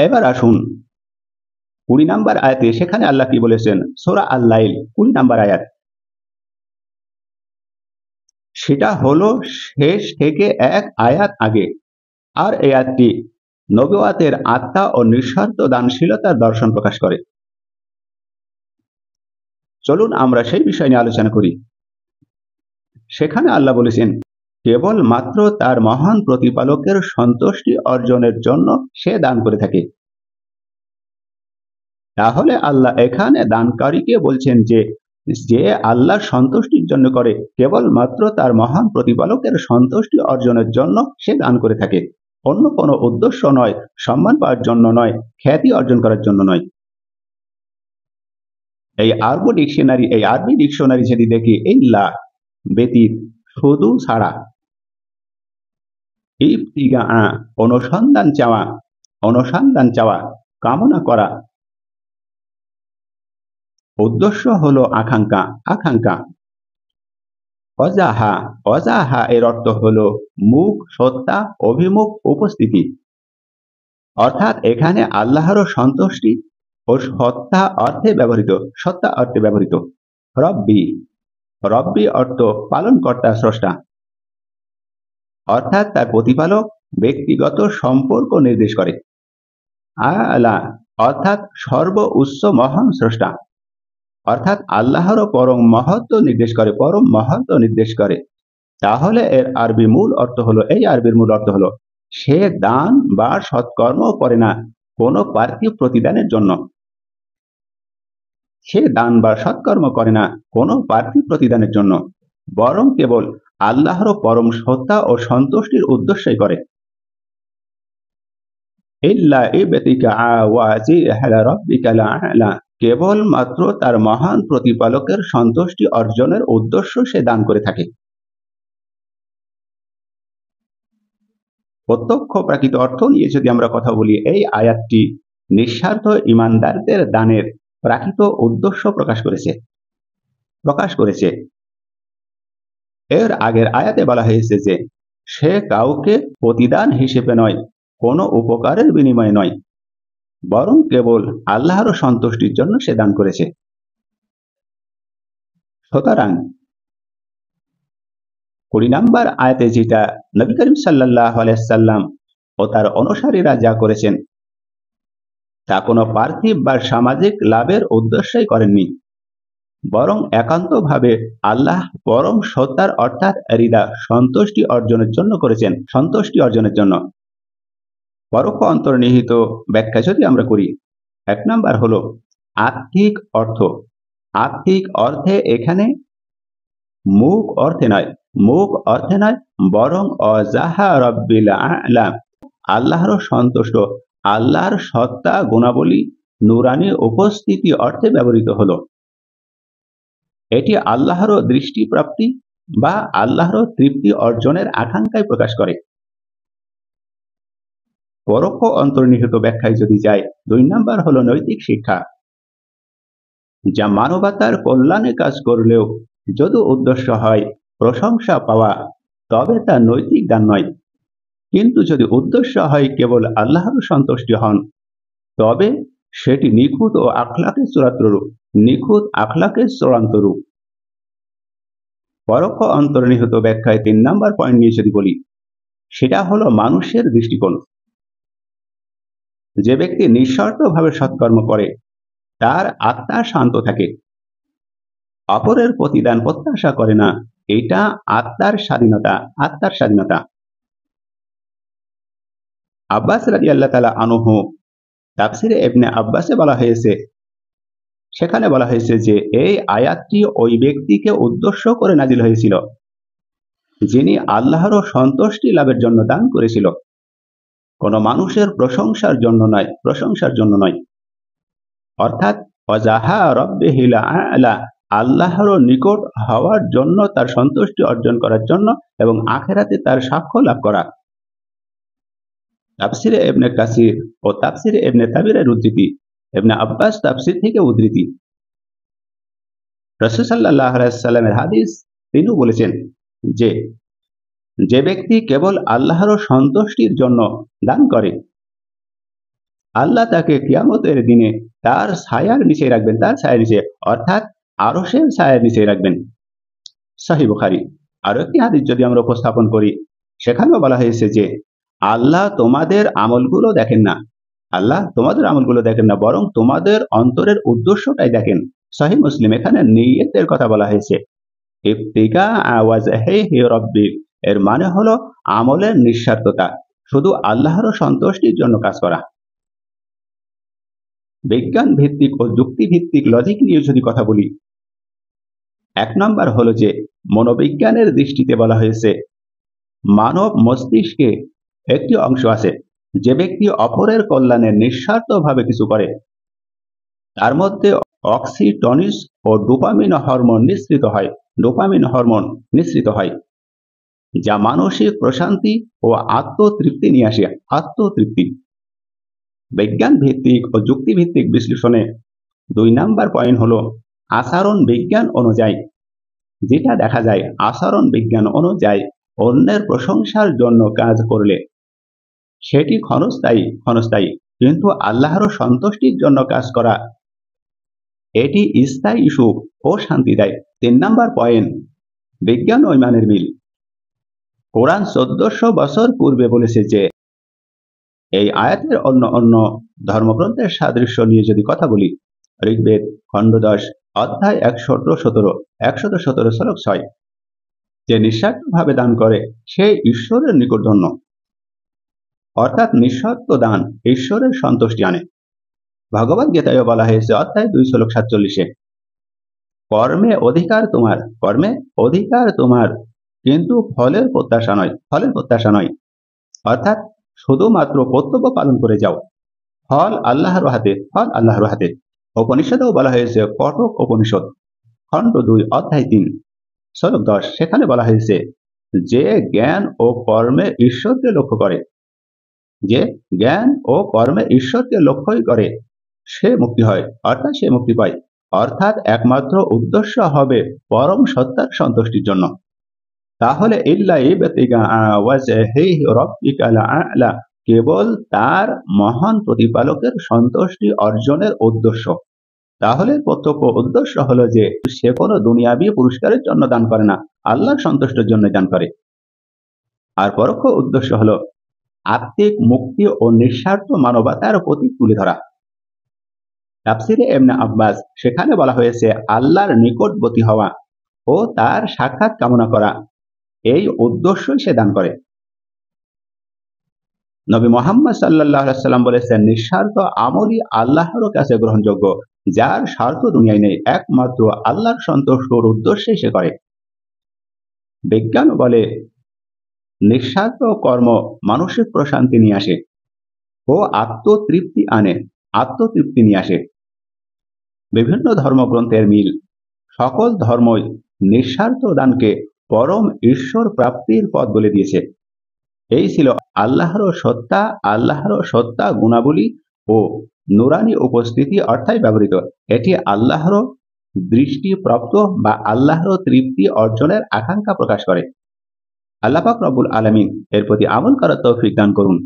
এবার আসুন 20 নম্বর আয়াতে, সেখানে আল্লাহ কি বলেছেন? সূরা আল-লাইল 20 নম্বর আয়াত। সেটা হলো শেষ থেকে এক আয়াত আগে। আর এই আয়াতটি নবুওয়াতের আত্মা ও নিঃস্বার্থ দানশীলতার দর্শন প্রকাশ করে। চলুন আমরা সেই বিষয় নিয়ে আলোচনা করি। সেখানে আল্লাহ বলেছেন, কেবল মাত্র তার মহান প্রতিপালকের সন্তুষ্টি অর্জনের জন্য সে দান করে থাকে। তাহলে আল্লাহ এখানে দানকারীকে বলছেন যে, যে আল্লাহর সন্তুষ্টির জন্য করে, কেবল মাত্র তার মহান প্রতিপালকের সন্তুষ্টি অর্জনের জন্য সে দান করে থাকে, অন্য কোনো উদ্দেশ্য নয়, সম্মান পাওয়ার জন্য নয়, খ্যাতি অর্জন করার জন্য নয়। এই আরবি ডিকশনারি যদি দেখি, ইল্লা ব্যতীত, শুধু ছাড়া, ইবতিগা অনুসন্ধান চাওয়া, কামনা করা, উদ্দেশ্য হলো আকাঙ্ক্ষা। অজাহা এর অর্থ হলো মুখ, সত্তা, অভিমুখ, উপস্থিতি। অর্থাৎ এখানে আল্লাহর সন্তুষ্টি ও সত্তা অর্থে ব্যবহৃত। রব্বি অর্থ পালনকর্তা, স্রষ্টা, অর্থাৎ তার প্রতিপালক ব্যক্তিগত সম্পর্ক নির্দেশ করে। আলা অর্থাৎ সর্ব উচ্চ মহান স্রষ্টা, অর্থাৎ আল্লাহর পরম মহত্ব নির্দেশ করে। তাহলে এই আরবির মূল অর্থ হলো সে দান বা সৎকর্ম করে না কোনো পার্থিব প্রতিদানের জন্য, বরং কেবল আল্লাহর পরম সত্তা ও সন্তুষ্টির উদ্দেশ্যই করে। কেবল মাত্র তার মহান প্রতিপালকের সন্তুষ্টি অর্জনের উদ্দেশ্য সে দান করে থাকে। প্রত্যক্ষ প্রাকৃত অর্থ নিয়ে যদি আমরা কথা বলি, এই আয়াতটি নিঃস্বার্থ ঈমানদারদের দানের প্রাকৃত উদ্দেশ্য প্রকাশ করেছে। এর আগের আয়াতে বলা হয়েছে যে সে কাউকে প্রতিদান হিসেবে নয়, কোনো উপকারের বিনিময়ে নয়, বরং কেবল আল্লাহর সন্তুষ্টির জন্য সে দান করেছে। সুতরাং 20 নম্বর আয়াতে যেটা নবী করিম সাল্লাল্লাহু আলাইহি ওয়াসাল্লাম ও তার অনুসারীরা যা করেছেন, তা কোনো পার্থিব বা সামাজিক লাভের উদ্দেশ্যই করেননি, বরং একান্তভাবে আল্লাহ পরম সত্তার অর্থাৎ রিদা, সন্তুষ্টি অর্জনের জন্য। পরোক্ষ অন্তর্নিহিত ব্যাখ্যা যদি আমরা করি, 1 নাম্বার হলো আত্মিক অর্থে এখানে মুখ অর্থে নয়, বরং অজাহা রব্বিল আ'লা, আল্লাহর সন্তুষ্ট, আল্লাহর সত্তা গুণাবলী নুরানি উপস্থিতি অর্থে ব্যবহৃত হলো। এটি আল্লাহর দৃষ্টি প্রাপ্তি বা আল্লাহর তৃপ্তি অর্জনের আকাঙ্ক্ষায় প্রকাশ করে। পরোক্ষ অন্তর্নিহিত ব্যাখ্যায় যদি যায়, 2 নাম্বার হলো নৈতিক শিক্ষা, যা মানবতার কল্যাণে কাজ করলেও যদি উদ্দেশ্য হয় প্রশংসা পাওয়া, তবে তা নৈতিক দান নয়। কিন্তু যদি উদ্দেশ্য হয় কেবল আল্লাহর সন্তুষ্টি হন, তবে সেটি নিখুঁত আখলাকের চূড়ান্ত রূপ। পরোক্ষ অন্তর্নিহিত ব্যাখ্যায় 3 নাম্বার পয়েন্ট নিয়ে যদি বলি, সেটা হলো মানুষের দৃষ্টিকোণ। যে ব্যক্তি নিঃস্বার্থভাবে সৎকর্ম করে, তার আত্মা শান্ত থাকে, অপরের প্রতিদান প্রত্যাশা করে না, এটা আত্মার স্বাধীনতা। আব্বাস রাদিয়াল্লাহু তাআলা আনহু তাফসিরে ইবনে আব্বাসে সেখানে বলা হয়েছে যে এই আয়াতটি ওই ব্যক্তিকে উদ্দেশ্য করে নাজিল হয়েছিল যিনি আল্লাহর সন্তুষ্টি লাভের জন্য দান করেছিল, কোনো মানুষের প্রশংসার জন্য নয়। অর্থাৎ ওয়াজাহা রব্বিহিল আ'লা, আল্লাহর নিকট হওয়ার জন্য, তার সন্তুষ্টি অর্জন করার জন্য এবং আখিরাতে তার সাক্ষ্য লাভ করা। তাফসিরে ইবনে কাসির ও তাফসিরে ইবনে তাবিরের উদ্ধৃতি, ইবনে আব্বাস তাফসির থেকে উদ্ধৃতি। রাসূল সাল্লাল্লাহু আলাইহি ওয়াসাল্লামের হাদিস, তিনি বলেছেন যে ব্যক্তি কেবল আল্লাহর সন্তুষ্টির জন্য দান করে, আল্লাহ তাকে কিয়ামতের দিনে তার ছায়ার নিচে রাখবেন, তার ছায়ার নিচে, অর্থাৎ আরশের ছায়ার নিচে রাখবেন। সহিহ বুখারী। আরো একটি হাদিস যদি আমরা উপস্থাপন করি, সেখানেও বলা হয়েছে যে আল্লাহ তোমাদের আমলগুলো দেখেন না, আল্লাহ তোমাদের আমলগুলো দেখেন না, বরং তোমাদের অন্তরের উদ্দেশ্যটাই দেখেন। সহিহ মুসলিম। এখানে নিয়তের কথা বলা হয়েছে। ইবতিগা ওয়াজহিহি রাব্বি, এর মানে হলো আমলের নিঃস্বার্থতা, শুধু আল্লাহর সন্তুষ্টির জন্য কাজ করা। বিজ্ঞান ভিত্তিক ও যুক্তি ভিত্তিক লজিক নিয়ে যদি কথা বলি, 1 নম্বর হলো যে মনোবিজ্ঞানের দৃষ্টিতে বলা হয়েছে মানব মস্তিষ্কে একটি অংশ আছে, যে ব্যক্তি অপরের কল্যাণে নিঃস্বার্থভাবে কিছু করে তার মধ্যে অক্সিটনিন ও ডোপামিন হরমোন নিঃসৃত হয়, যা মানসিক প্রশান্তি ও আত্মতৃপ্তি নিয়ে আসে। আত্মতৃপ্তি। বিজ্ঞান ভিত্তিক ও যুক্তি ভিত্তিক বিশ্লেষণে 2 নাম্বার পয়েন্ট হলো আচরণ বিজ্ঞান অনুযায়ী, যেটা দেখা যায় আচরণ বিজ্ঞান অনুযায়ী অন্যের প্রশংসার জন্য কাজ করলে সেটি ক্ষণস্থায়ী, কিন্তু আল্লাহর সন্তুষ্টির জন্য কাজ করা এটি স্থায়ী সুখ ও শান্তি দেয়। 3 নাম্বার পয়েন্ট, বিজ্ঞান ও ইমানের মিল। কোরআন 1400 বছর পূর্বে বলেছে যে, এই আয়াতের অন্য ধর্মগ্রন্থের সাদৃশ্য নিয়ে যদি কথা বলি, ঋগ্বেদ খণ্ড 10 অধ্যায় 117 শ্লোক 6, যে নিঃস্বার্থভাবে দান করে সে ঈশ্বরের নিকট ধন্য, অর্থাৎ নিঃস্বার্থ দান ঈশ্বরের সন্তুষ্টি আনে। ভগবদ গীতায় বলা হয়েছে অধ্যায় 2 শ্লোক 47, কর্মে অধিকার তোমার, কিন্তু ফলের প্রত্যাশা নয়, অর্থাৎ শুধুমাত্র কর্তব্য পালন করে যাও, ফল আল্লাহর হাতে। উপনিষদেও বলা হয়েছে কঠোর উপনিষদ খণ্ড 2 অধ্যায় 3 শ্লোক 10, সেখানে বলা হয়েছে যে জ্ঞান ও কর্মে ঈশ্বরকে লক্ষ্যই করে সে মুক্তি হয়, অর্থাৎ সে মুক্তি পায়, অর্থাৎ একমাত্র উদ্দেশ্য হবে পরম সত্তার সন্তুষ্টির জন্য। তাহলে কেবল তার মহান প্রতিপালকের সন্তুষ্টি অর্জনের উদ্দেশ্য। তাহলে প্রত্যক্ষ উদ্দেশ্য হলো যে সে কোনো দুনিয়াবি পুরস্কারের জন্য দান করে না, আল্লাহর সন্তুষ্টির জন্য দান করে। আর পরোক্ষ উদ্দেশ্য হলো আত্মিক মুক্তি ও নিঃস্বার্থ মানবতার প্রতীক তুলে ধরা। তাফসিরে ইবনে আব্বাস, সেখানে বলা হয়েছে আল্লাহর নিকটবর্তী হওয়া ও তার সাক্ষাৎ কামনা করা, এই উদ্দেশ্যই সে দান করে। নবী মুহাম্মদ সাল্লাল্লাহু আলাইহি সাল্লাম বলেছেন, নিঃস্বার্থ আমলই আল্লাহর কাছে গ্রহণযোগ্য, যার স্বার্থ দুনিয়ায় নেই, একমাত্র আল্লাহর সন্তুষ্টির উদ্দেশ্যে সে করে। বিজ্ঞান বলে নিঃস্বার্থ কর্ম মানসিক প্রশান্তি নিয়ে আসে ও আত্মতৃপ্তি নিয়ে আসে। বিভিন্ন ধর্মগ্রন্থের মিল, সকল ধর্মই নিঃস্বার্থ দানকে পরম ঈশ্বর প্রাপ্তির পথ বলে দিয়েছে। এই ছিল আল্লাহর সত্তা গুণাবলী ও নুরানি উপস্থিতি অর্থাৎ ব্যবহৃত। এটি আল্লাহর দৃষ্টিপ্রাপ্ত বা আল্লাহর তৃপ্তি অর্জনের আকাঙ্ক্ষা প্রকাশ করে। আল্লাহ পাক রব্বুল আলামিন এর প্রতি আমল করার তৌফিক দান করুন।